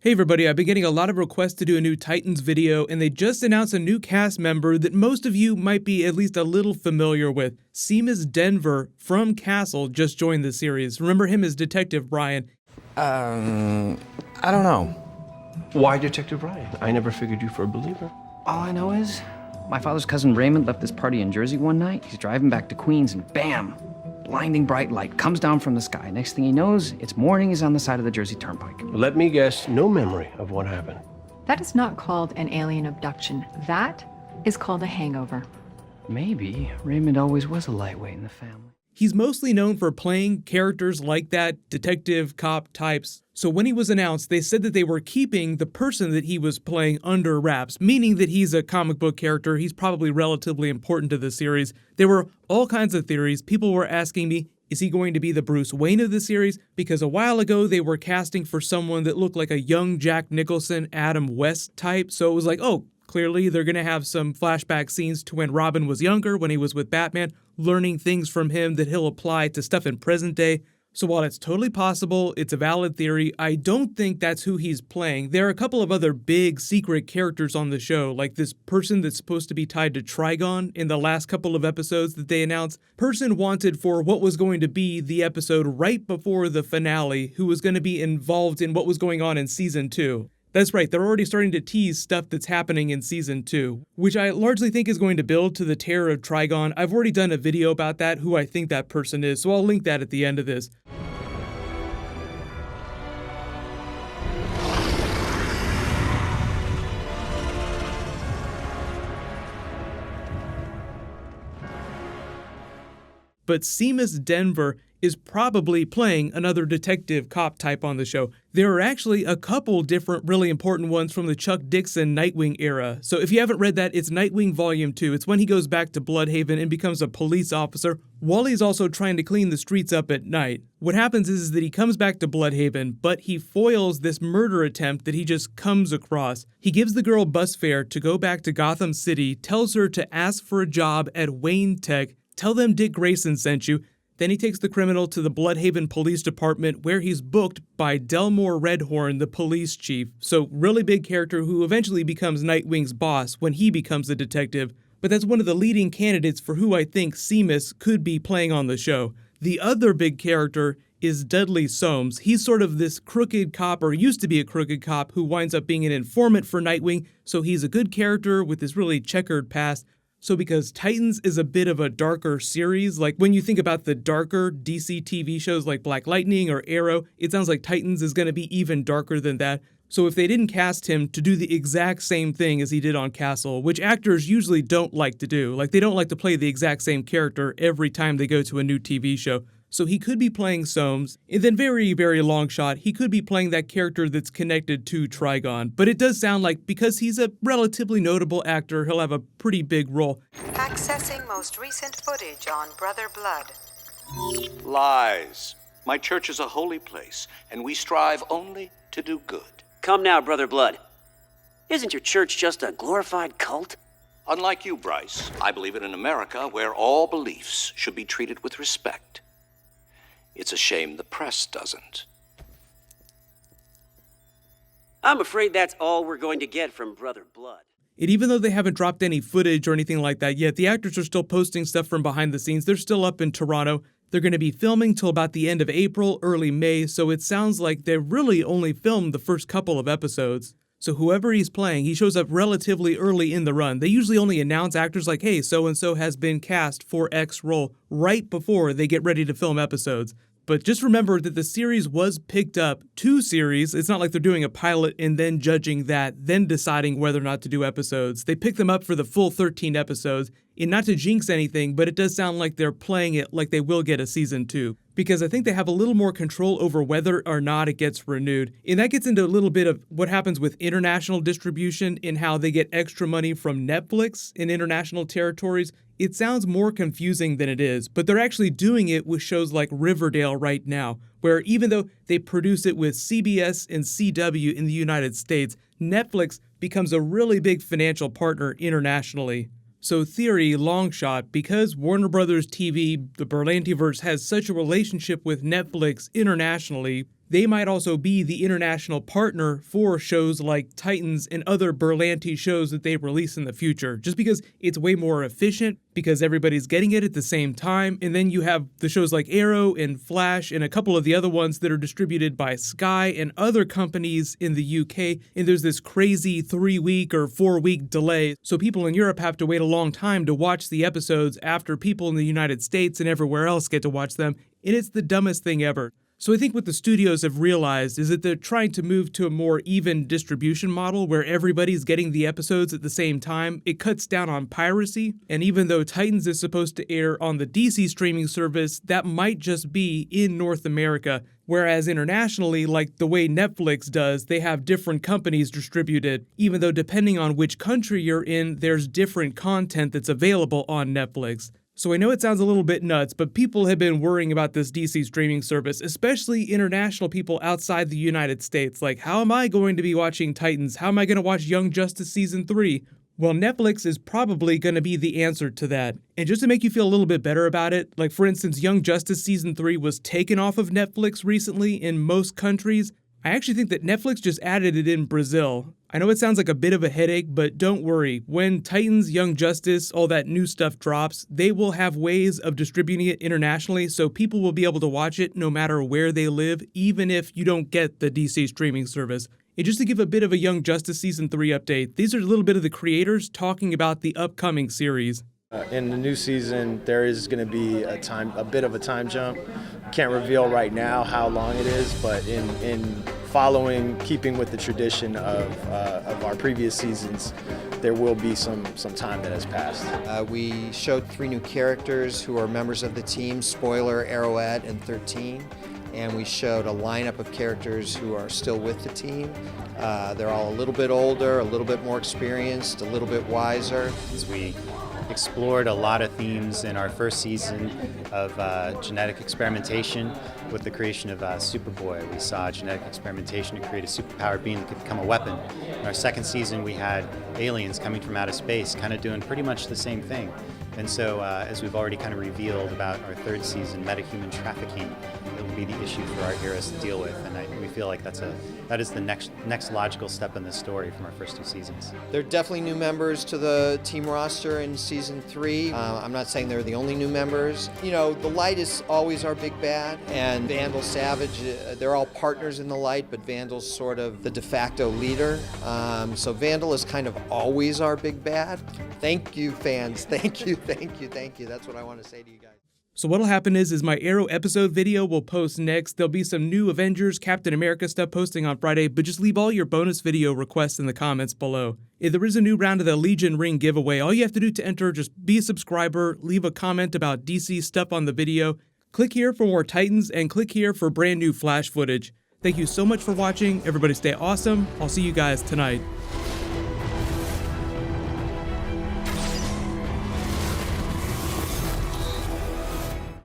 Hey everybody, I've been getting a lot of requests to do a new Titans video, and they just announced a new cast member that most of you might be at least a little familiar with. Seamus Denver from Castle just joined the series. Remember him as Detective Brian? I don't know. Why Detective Brian? I never figured you for a believer. All I know is my father's cousin Raymond left this party in Jersey one night. He's driving back to Queens and bam! Blinding bright light comes down from the sky. Next thing he knows, it's morning. He's on the side of the Jersey Turnpike. Let me guess, no memory of what happened. That is not called an alien abduction. That is called a hangover. Maybe Raymond always was a lightweight in the family. He's mostly known for playing characters like that, detective, cop types. So when he was announced, they said that they were keeping the person that he was playing under wraps, meaning that he's a comic book character. He's probably relatively important to the series. There were all kinds of theories. People were asking me, is he going to be the Bruce Wayne of the series? Because a while ago, they were casting for someone that looked like a young Jack Nicholson, Adam West type. So it was like, oh, clearly they're going to have some flashback scenes to when Robin was younger, when he was with Batman, learning things from him that he'll apply to stuff in present day. So while it's totally possible, it's a valid theory, I don't think that's who he's playing. There are a couple of other big secret characters on the show, like this person that's supposed to be tied to Trigon in the last couple of episodes that they announced. Person wanted for what was going to be the episode right before the finale, who was going to be involved in what was going on in Season 2. That's right, they're already starting to tease stuff that's happening in Season 2, which I largely think is going to build to the terror of Trigon. I've already done a video about that, who I think that person is, so I'll link that at the end of this. But Seamus Denver is probably playing another detective cop type on the show. There are actually a couple different really important ones from the Chuck Dixon Nightwing era. So if you haven't read that, it's Nightwing Volume 2. It's when he goes back to Bloodhaven and becomes a police officer, while he's also trying to clean the streets up at night. What happens is that he comes back to Bloodhaven, but he foils this murder attempt that he just comes across. He gives the girl bus fare to go back to Gotham City, tells her to ask for a job at Wayne Tech, tell them Dick Grayson sent you. Then he takes the criminal to the Bloodhaven Police Department, where he's booked by Delmore Redhorn, the police chief. So really big character who eventually becomes Nightwing's boss when he becomes a detective. But that's one of the leading candidates for who I think Seamus could be playing on the show. The other big character is Dudley Soames. He's sort of this crooked cop, or used to be a crooked cop, who winds up being an informant for Nightwing. So he's a good character with this really checkered past. So because Titans is a bit of a darker series, like when you think about the darker DC TV shows like Black Lightning or Arrow, it sounds like Titans is going to be even darker than that. So if they didn't cast him to do the exact same thing as he did on Castle, which actors usually don't like to do, like they don't like to play the exact same character every time they go to a new TV show. So he could be playing Soames, and then very, very long shot, he could be playing that character that's connected to Trigon. But it does sound like, because he's a relatively notable actor, he'll have a pretty big role. Accessing most recent footage on Brother Blood. Lies. My church is a holy place, and we strive only to do good. Come now, Brother Blood. Isn't your church just a glorified cult? Unlike you, Bryce, I believe in an America where all beliefs should be treated with respect. It's a shame the press doesn't. I'm afraid that's all we're going to get from Brother Blood. And even though they haven't dropped any footage or anything like that yet, the actors are still posting stuff from behind the scenes. They're still up in Toronto. They're going to be filming till about the end of April, early May, so it sounds like they really only filmed the first couple of episodes. So whoever he's playing, he shows up relatively early in the run. They usually only announce actors like, hey, so-and-so has been cast for X role right before they get ready to film episodes. But just remember that the series was picked up 2 series. It's not like they're doing a pilot and then judging that, then deciding whether or not to do episodes. They picked them up for the full 13 episodes. And not to jinx anything, but it does sound like they're playing it like they will get a season 2. Because I think they have a little more control over whether or not it gets renewed. And that gets into a little bit of what happens with international distribution and how they get extra money from Netflix in international territories. It sounds more confusing than it is, but they're actually doing it with shows like Riverdale right now, where even though they produce it with CBS and CW in the United States, Netflix becomes a really big financial partner internationally. So theory, long shot, because Warner Brothers TV, the Berlantiverse, has such a relationship with Netflix internationally, they might also be the international partner for shows like Titans and other Berlanti shows that they release in the future, just because it's way more efficient, because everybody's getting it at the same time. And then you have the shows like Arrow and Flash and a couple of the other ones that are distributed by Sky and other companies in the UK, and there's this crazy 3-week or 4-week delay, so people in Europe have to wait a long time to watch the episodes after people in the United States and everywhere else get to watch them, and it's the dumbest thing ever. So I think what the studios have realized is that they're trying to move to a more even distribution model where everybody's getting the episodes at the same time. It cuts down on piracy, and even though Titans is supposed to air on the DC streaming service, that might just be in North America, whereas internationally, like the way Netflix does, they have different companies distributed, even though depending on which country you're in, there's different content that's available on Netflix. So I know it sounds a little bit nuts, but people have been worrying about this DC streaming service, especially international people outside the United States. Like, how am I going to be watching Titans? How am I going to watch Young Justice Season 3? Well, Netflix is probably going to be the answer to that. And just to make you feel a little bit better about it, like for instance, Young Justice Season 3 was taken off of Netflix recently in most countries. I actually think that Netflix just added it in Brazil. I know it sounds like a bit of a headache, but don't worry. When Titans, Young Justice, all that new stuff drops, they will have ways of distributing it internationally, so people will be able to watch it no matter where they live, even if you don't get the DC streaming service. And just to give a bit of a Young Justice Season 3 update, these are a little bit of the creators talking about the upcoming series. In the new season, there is going to be a bit of a time jump. Can't reveal right now how long it is, but in keeping with the tradition of our previous seasons, there will be some time that has passed. We showed 3 new characters who are members of the team, Spoiler, Arrowhead, and 13. And we showed a lineup of characters who are still with the team. They're all a little bit older, a little bit more experienced, a little bit wiser. As we explored a lot of themes in our first season of genetic experimentation with the creation of Superboy. We saw genetic experimentation to create a superpowered being that could become a weapon. In our second season, we had aliens coming from outer space, kind of doing pretty much the same thing. And so, as we've already kind of revealed about our third season, metahuman trafficking, it will be the issue for our heroes to deal with. And we feel like that is the next logical step in this story from our first 2 seasons. There are definitely new members to the team roster in season 3. I'm not saying they're the only new members. You know, the Light is always our big bad, and Vandal Savage, they're all partners in the Light, but Vandal's sort of the de facto leader. So Vandal is kind of always our big bad. Thank you, fans. Thank you. That's what I want to say to you guys. So what'll happen is my Arrow episode video will post next. There'll be some new Avengers, Captain America stuff posting on Friday, but just leave all your bonus video requests in the comments below. If there is a new round of the Legion Ring giveaway, all you have to do to enter, just be a subscriber, leave a comment about DC stuff on the video, click here for more Titans, and click here for brand new Flash footage. Thank you so much for watching. Everybody stay awesome. I'll see you guys tonight.